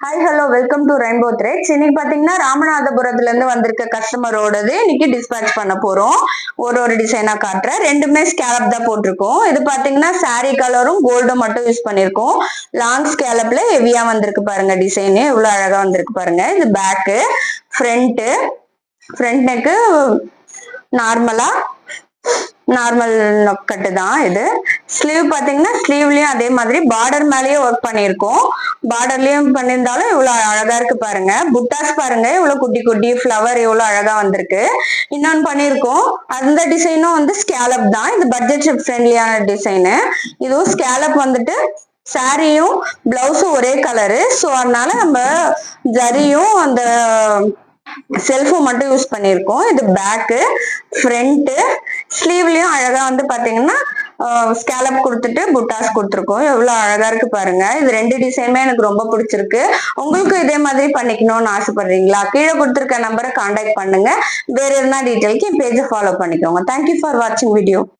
Hi hello welcome to rainbow threads. இன்னைக்கு பாத்தீங்கன்னா ராமநாதபுரத்துல இருந்து வந்திருக்க கஸ்டமரோடது இன்னைக்கு டிஸ்பேட்ச் பண்ண போறோம். ஒரு டிசைனா காட்டுறேன். ரெண்டுமே ஸ்கேலப் தான் போட்டிருக்கோம். இது பாத்தீங்கன்னா சாரி கலரும் கோல்டும் மட்டும் யூஸ் பண்ணிருக்கோம். லாங் ஸ்கேலப்ல ஹெவியா வந்திருக்கு பாருங்க. டிசைன் இவ்வளவு அழகா வந்திருக்கு பாருங்க. இது பேக்கு, ஃப்ரண்ட் நெக்கு நார்மல் கட்டு தான். இது ஸ்லீவ் பாத்தீங்கன்னா ஸ்லீவ்லயும் அதே மாதிரி பார்டர் மேலயே ஒர்க் பண்ணிருக்கோம். பார்டர்லயும் பண்ணியிருந்தாலும் இவ்வளவு அழகா இருக்கு பாருங்க. புட்டாஸ் பாருங்க இவ்வளவு குட்டி குட்டி ஃபிளவர் இவ்வளவு அழகா வந்திருக்கு. இன்னொன்னு பண்ணிருக்கோம். அந்த டிசைனும் வந்து ஸ்கேலப் தான். இது பட்ஜெட் ஃப்ரெண்ட்லியான டிசைனு. இதுவும் ஸ்கேலப் வந்துட்டு சாரியும் பிளவுஸும் ஒரே கலரு. ஸோ அதனால நம்ம ஜரியும் அந்த செல்ஃபும் மட்டும் யூஸ் பண்ணிருக்கோம். இது பேக்கு, ஃப்ரண்ட், ஸ்லீவ்லயும் அழகா வந்து பாத்தீங்கன்னா ஸ்கேலப் கொடுத்துட்டு புட்டாஸ் கொடுத்துருக்கோம். எவ்வளவு அழகா இருக்கு பாருங்க. இது ரெண்டு டிசைனுமே எனக்கு ரொம்ப பிடிச்சிருக்கு. உங்களுக்கு இதே மாதிரி பண்ணிக்கணும்னு ஆசைப்படுறீங்களா? கீழே கொடுத்துருக்க நம்பரை கான்டாக்ட் பண்ணுங்க. வேற எதுனா டீட்டெயிலுக்கு என் பேஜை ஃபாலோ பண்ணிக்கோங்க. தேங்க்யூ ஃபார் வாட்சிங் வீடியோ.